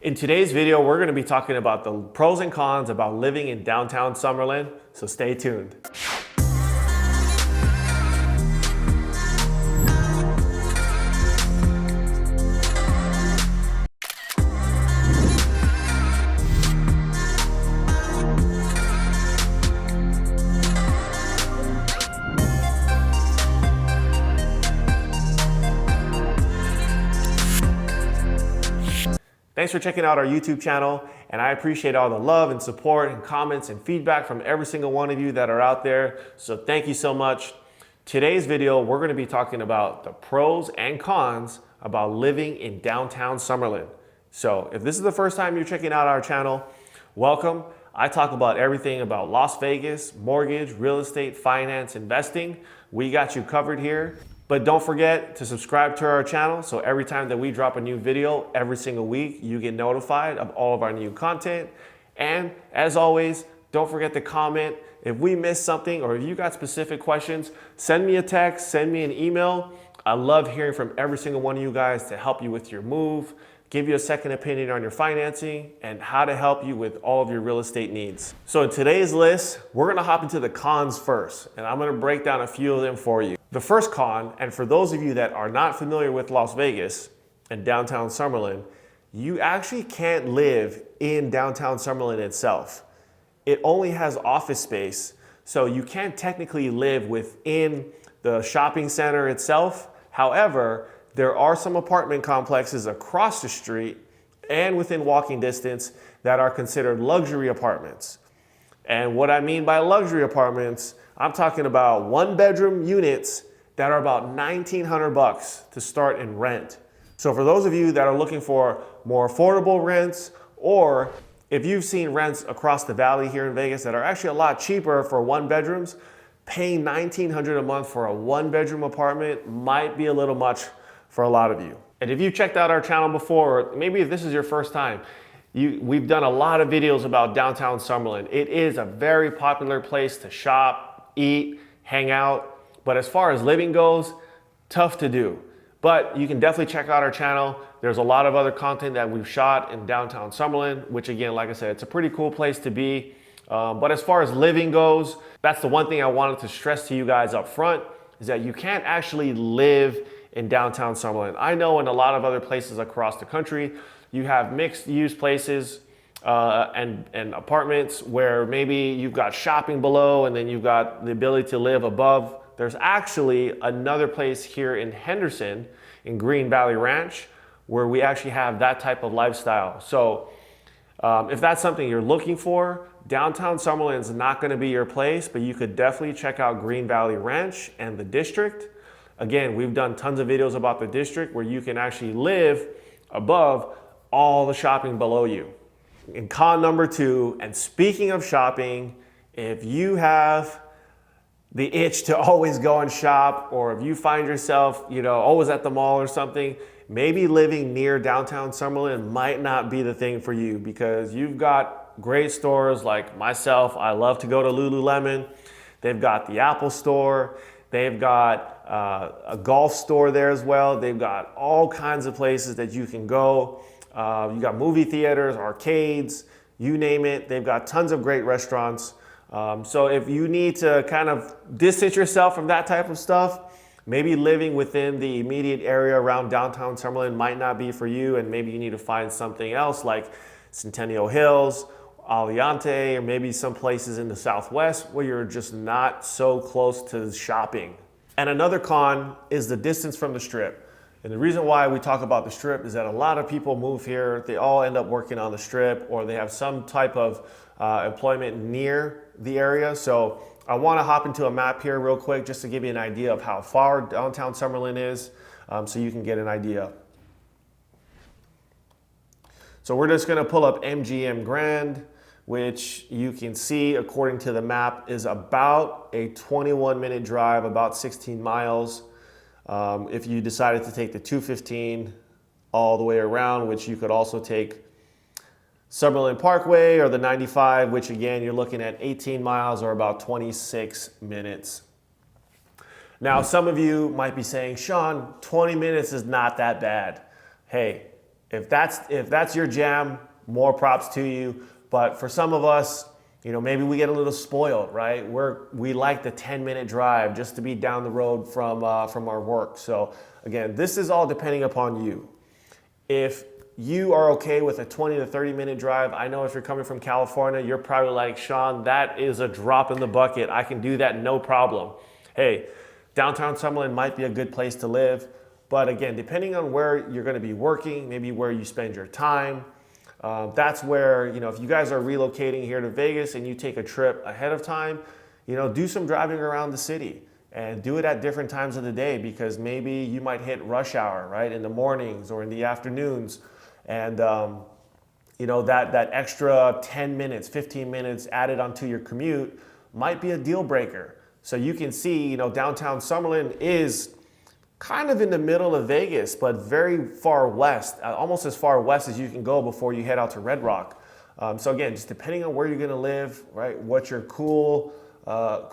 In today's video, we're going to be talking about the pros and cons about living in downtown Summerlin, so stay tuned. Thanks for checking out our YouTube channel, and I appreciate all the love and support and comments and feedback from every single one of you that are out there, so thank you so much. Today's video, we're going to be talking about the pros and cons about living in downtown Summerlin. So if this is the first time you're checking out our channel, welcome. I talk about everything about Las Vegas, mortgage, real estate, finance, investing. We got you covered here. But don't forget to subscribe to our channel so every time that we drop a new video every single week, you get notified of all of our new content. And as always, don't forget to comment. If we missed something or if you got specific questions, send me a text, send me an email. I love hearing from every single one of you guys to help you with your move, give you a second opinion on your financing, and how to help you with all of your real estate needs. So in today's list, we're gonna hop into the cons first, and I'm gonna break down a few of them for you. The first con, and for those of you that are not familiar with Las Vegas and downtown Summerlin, you actually can't live in downtown Summerlin itself. It only has office space, so you can't technically live within the shopping center itself. However, there are some apartment complexes across the street and within walking distance that are considered luxury apartments. And what I mean by luxury apartments, I'm talking about 1-bedroom units that are about $1,900 to start in rent. So for those of you that are looking for more affordable rents, or if you've seen rents across the valley here in Vegas that are actually a lot cheaper for 1-bedrooms, paying $1,900 a month for a 1-bedroom apartment might be a little much for a lot of you. And if you've checked out our channel before, or maybe if this is your first time, we've done a lot of videos about downtown Summerlin. It is a very popular place to shop, eat, hang out, but as far as living goes, tough to do. But you can definitely check out our channel. There's a lot of other content that we've shot in downtown Summerlin, which again, like I said, it's a pretty cool place to be. But as far as living goes, that's the one thing I wanted to stress to you guys up front, is that you can't actually live in downtown Summerlin. I know in a lot of other places across the country, you have mixed use places and apartments where maybe you've got shopping below and then you've got the ability to live above. There's actually another place here in Henderson, in Green Valley Ranch, where we actually have that type of lifestyle. So if that's something you're looking for, downtown Summerlin is not gonna be your place, but you could definitely check out Green Valley Ranch and the district. Again, we've done tons of videos about the district where you can actually live above all the shopping below you. And con number 2, and speaking of shopping, if you have the itch to always go and shop, or if you find yourself, always at the mall or something, maybe living near downtown Summerlin might not be the thing for you, because you've got great stores like myself. I love to go to Lululemon. They've got the Apple store. They've got a golf store there as well. They've got all kinds of places that you can go. You got movie theaters, arcades, you name it. They've got tons of great restaurants. So if you need to kind of distance yourself from that type of stuff, maybe living within the immediate area around downtown Summerlin might not be for you, and maybe you need to find something else like Centennial Hills, Aliante, or maybe some places in the Southwest where you're just not so close to shopping. And another con is the distance from the Strip. And the reason why we talk about the Strip is that a lot of people move here, they all end up working on the Strip, or they have some type of employment near the area. So I wanna hop into a map here real quick just to give you an idea of how far downtown Summerlin is, so you can get an idea. So we're just gonna pull up MGM Grand, which you can see according to the map is about a 21-minute drive, about 16 miles. If you decided to take the 215 all the way around, which you could also take Summerlin Parkway or the 95, which again, you're looking at 18 miles or about 26 minutes. Now, some of you might be saying, Sean, 20 minutes is not that bad. Hey, If that's your jam, more props to you. But for some of us, maybe we get a little spoiled, right? We like the 10-minute drive just to be down the road from our work. So again, this is all depending upon you. If you are okay with a 20 to 30-minute drive, I know if you're coming from California, you're probably like, Sean, that is a drop in the bucket. I can do that, no problem. Hey, downtown Summerlin might be a good place to live. But again, depending on where you're going to be working, maybe where you spend your time, that's where, if you guys are relocating here to Vegas and you take a trip ahead of time, do some driving around the city and do it at different times of the day, because maybe you might hit rush hour, right, in the mornings or in the afternoons. And, that extra 10 minutes, 15 minutes added onto your commute might be a deal breaker. So you can see, downtown Summerlin is kind of in the middle of Vegas, but very far west, almost as far west as you can go before you head out to Red Rock. So again, just depending on where you're gonna live, right, what you're cool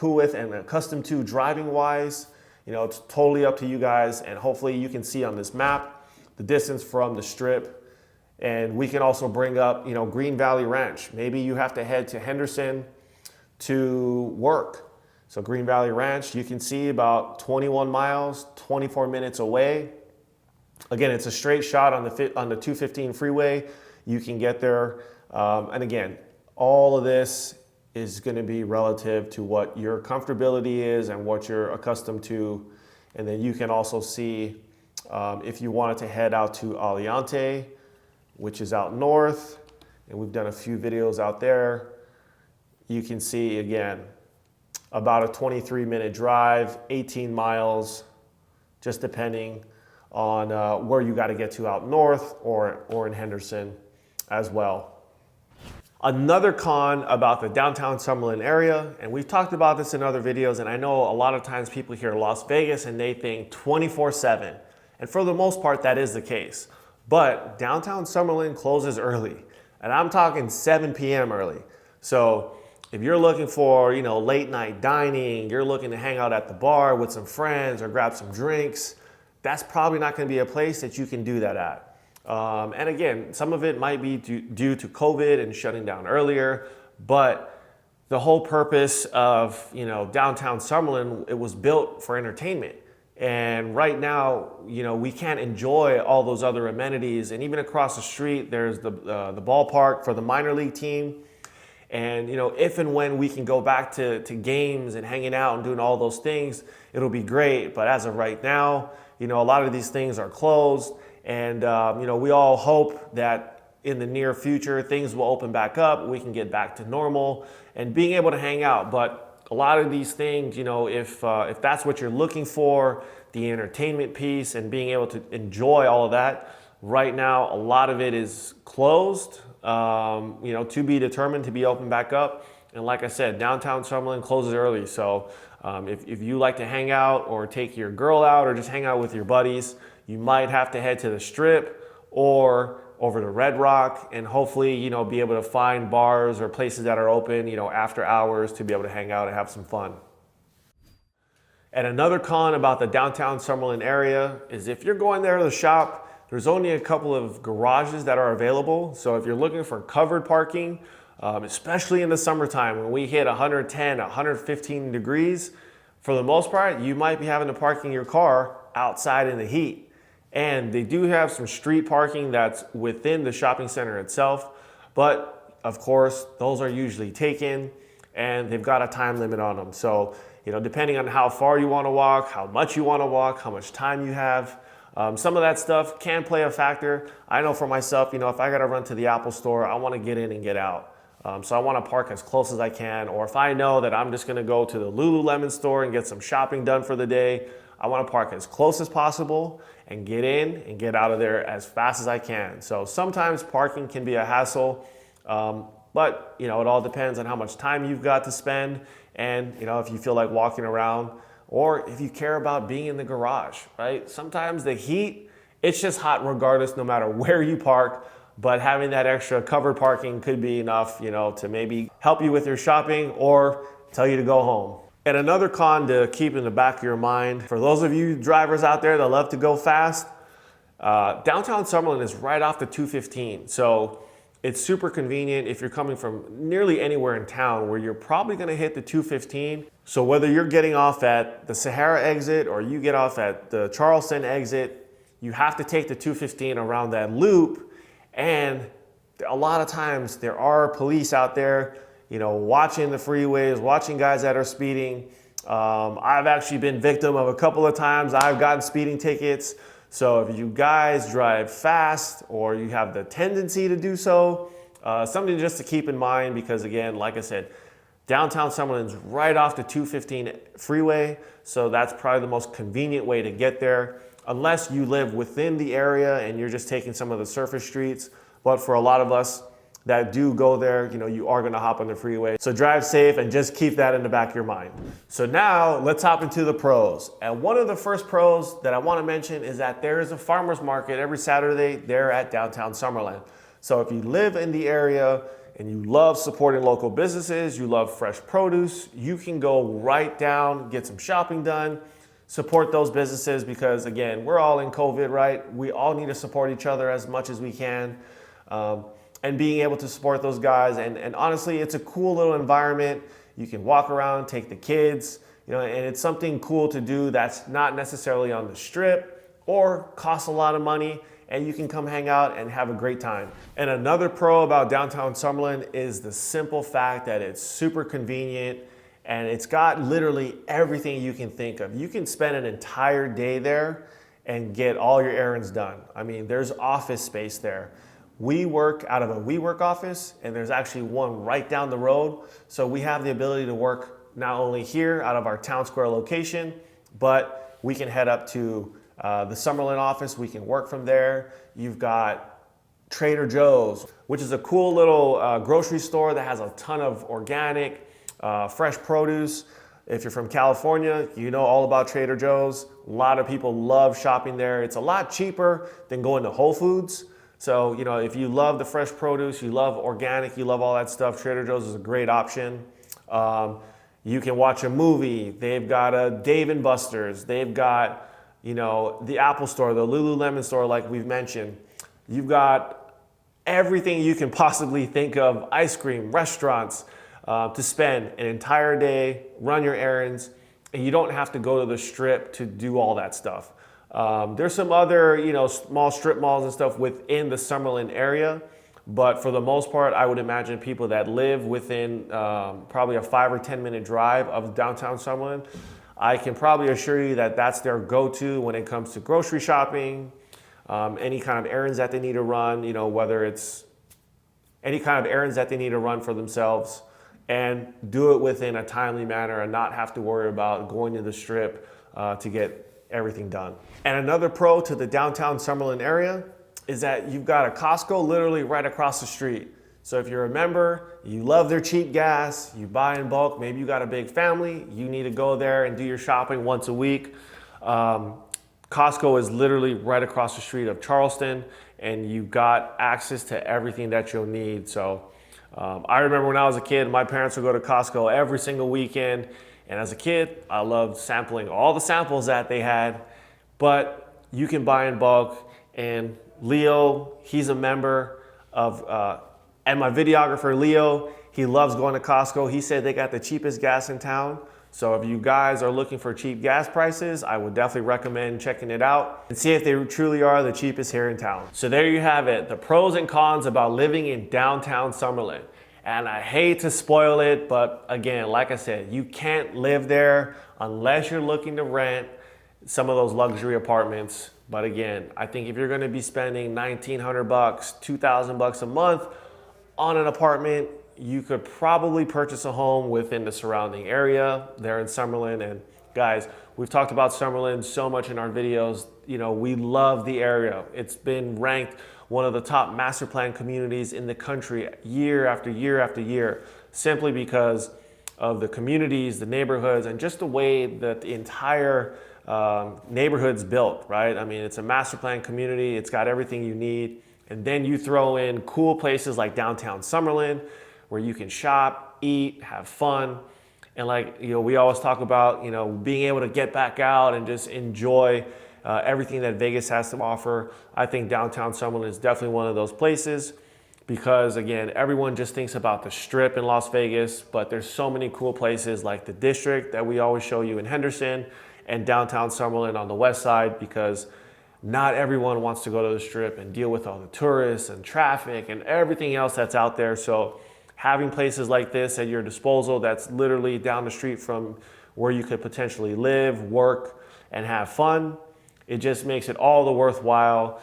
with and accustomed to driving wise, it's totally up to you guys. And hopefully you can see on this map the distance from the Strip. And we can also bring up, Green Valley Ranch. Maybe you have to head to Henderson to work. So Green Valley Ranch, you can see about 21 miles, 24 minutes away. Again, it's a straight shot on the 215 freeway. You can get there. And again, all of this is going to be relative to what your comfortability is and what you're accustomed to. And then you can also see if you wanted to head out to Aliante, which is out north, and we've done a few videos out there. You can see, again, about a 23-minute drive, 18 miles, just depending on where you got to get to out north or in Henderson as well. Another con about the downtown Summerlin area, and we've talked about this in other videos, and I know a lot of times people hear Las Vegas and they think 24/7. And for the most part, that is the case. But downtown Summerlin closes early, and I'm talking 7 p.m. early. So if you're looking for, late night dining, you're looking to hang out at the bar with some friends or grab some drinks, that's probably not going to be a place that you can do that at. And again, some of it might be due to COVID and shutting down earlier, but the whole purpose of, downtown Summerlin, it was built for entertainment. And right now, we can't enjoy all those other amenities. And even across the street, there's the ballpark for the minor league team. And, if and when we can go back to games and hanging out and doing all those things, it'll be great. But as of right now, a lot of these things are closed. And, we all hope that in the near future, things will open back up. We can get back to normal and being able to hang out. But a lot of these things, if that's what you're looking for, the entertainment piece and being able to enjoy all of that, right now, a lot of it is closed. To be determined to be open back up. And like I said, downtown Summerlin closes early. So if you like to hang out or take your girl out or just hang out with your buddies, you might have to head to the Strip or over to Red Rock and hopefully, be able to find bars or places that are open, after hours to be able to hang out and have some fun. And another con about the downtown Summerlin area is if you're going there to shop, there's only a couple of garages that are available. So if you're looking for covered parking, especially in the summertime when we hit 110, 115 degrees, for the most part, you might be having to park in your car outside in the heat. And they do have some street parking that's within the shopping center itself. But of course, those are usually taken and they've got a time limit on them. So, depending on how far you want to walk, how much you want to walk, how much time you have, some of that stuff can play a factor. I know for myself, if I got to run to the Apple store, I want to get in and get out. So I want to park as close as I can. Or if I know that I'm just going to go to the Lululemon store and get some shopping done for the day, I want to park as close as possible and get in and get out of there as fast as I can. So sometimes parking can be a hassle, but it all depends on how much time you've got to spend and if you feel like walking around or if you care about being in the garage, right? Sometimes the heat, it's just hot regardless no matter where you park, but having that extra covered parking could be enough, to maybe help you with your shopping or tell you to go home. And another con to keep in the back of your mind, for those of you drivers out there that love to go fast, Downtown Summerlin is right off the 215. So it's super convenient if you're coming from nearly anywhere in town, where you're probably gonna hit the 215. So whether you're getting off at the Uyehara exit or you get off at the Charleston exit, you have to take the 215 around that loop. And a lot of times there are police out there, watching the freeways, watching guys that are speeding. I've actually been victim of a couple of times. I've gotten speeding tickets. So if you guys drive fast or you have the tendency to do so, something just to keep in mind, because again, like I said, Downtown Summerlin is right off the 215 freeway. So that's probably the most convenient way to get there, unless you live within the area and you're just taking some of the surface streets. But for a lot of us that do go there, you are gonna hop on the freeway. So drive safe and just keep that in the back of your mind. So now let's hop into the pros. And one of the first pros that I wanna mention is that there is a farmer's market every Saturday there at Downtown Summerlin. So if you live in the area and you love supporting local businesses, you love fresh produce, you can go right down, get some shopping done, support those businesses, because again, we're all in COVID, right? We all need to support each other as much as we can. And being able to support those guys. And honestly, it's a cool little environment. You can walk around, take the kids, and it's something cool to do that's not necessarily on the strip or costs a lot of money, and you can come hang out and have a great time. And another pro about Downtown Summerlin is the simple fact that it's super convenient and it's got literally everything you can think of. You can spend an entire day there and get all your errands done. I mean, there's office space there. We work out of a WeWork office, and there's actually one right down the road. So we have the ability to work not only here out of our town square location, but we can head up to the Summerlin office. We can work from there. You've got Trader Joe's, which is a cool little grocery store that has a ton of organic, fresh produce. If you're from California, you know all about Trader Joe's. A lot of people love shopping there. It's a lot cheaper than going to Whole Foods. So, if you love the fresh produce, you love organic, you love all that stuff, Trader Joe's is a great option. You can watch a movie. They've got a Dave & Buster's. They've got, the Apple store, the Lululemon store, like we've mentioned. You've got everything you can possibly think of, ice cream, restaurants, to spend an entire day, run your errands, and you don't have to go to the strip to do all that stuff. There's some other, small strip malls and stuff within the Summerlin area, but for the most part, I would imagine people that live within probably a 5 or 10 minute drive of downtown Summerlin, I can probably assure you that that's their go-to when it comes to grocery shopping, any kind of errands that they need to run, whether it's any kind of errands that they need to run for themselves, and do it within a timely manner and not have to worry about going to the strip to get everything done. And another pro to the downtown Summerlin area is that you've got a Costco literally right across the street. So if you're a member, you love their cheap gas, you buy in bulk, maybe you got a big family, you need to go there and do your shopping once a week. Costco is literally right across the street of Charleston, and you've got access to everything that you'll need. So I remember when I was a kid, my parents would go to Costco every single weekend. And as a kid, I loved sampling all the samples that they had, but you can buy in bulk. And Leo, he's a member of, and my videographer, Leo, he loves going to Costco. He said they got the cheapest gas in town. So if you guys are looking for cheap gas prices, I would definitely recommend checking it out and see if they truly are the cheapest here in town. So there you have it, the pros and cons about living in downtown Summerlin. And I hate to spoil it, but again, like I said, you can't live there unless you're looking to rent some of those luxury apartments. But again, I think if you're gonna be spending $1,900, $2,000 a month on an apartment, you could probably purchase a home within the surrounding area there in Summerlin. And guys, we've talked about Summerlin so much in our videos. We love the area. It's been ranked one of the top master plan communities in the country year after year after year, simply because of the communities, the neighborhoods, and just the way that the entire neighborhood's built, right? I mean, it's a master plan community. It's got everything you need. And then you throw in cool places like downtown Summerlin, where you can shop, eat, have fun. And we always talk about, being able to get back out and just enjoy everything that Vegas has to offer. I think Downtown Summerlin is definitely one of those places because, again, everyone just thinks about the Strip in Las Vegas, but there's so many cool places like the District that we always show you in Henderson and Downtown Summerlin on the west side, because not everyone wants to go to the Strip and deal with all the tourists and traffic and everything else that's out there. So having places like this at your disposal that's literally down the street from where you could potentially live, work, and have fun, it just makes it all the worthwhile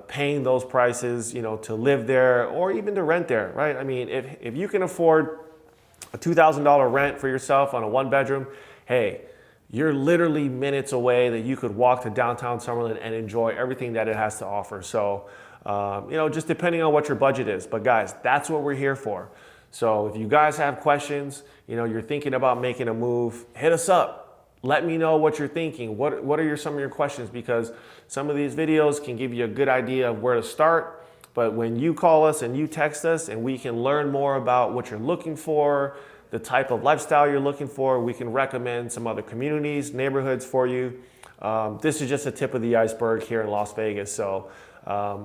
paying those prices, to live there or even to rent there, right? I mean, if you can afford a $2,000 rent for yourself on a 1-bedroom, hey, you're literally minutes away that you could walk to Downtown Summerlin and enjoy everything that it has to offer. So, just depending on what your budget is. But guys, that's what we're here for. So if you guys have questions, you're thinking about making a move, hit us up. Let me know what you're thinking. What are some of your questions? Because some of these videos can give you a good idea of where to start. But when you call us and you text us and we can learn more about what you're looking for, the type of lifestyle you're looking for, we can recommend some other communities, neighborhoods for you. This is just the tip of the iceberg here in Las Vegas. So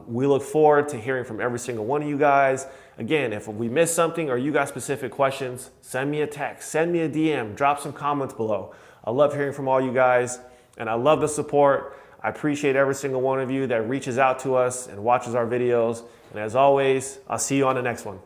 we look forward to hearing from every single one of you guys. Again, if we missed something or you got specific questions, send me a text, send me a DM, drop some comments below. I love hearing from all you guys, and I love the support. I appreciate every single one of you that reaches out to us and watches our videos. And as always, I'll see you on the next one.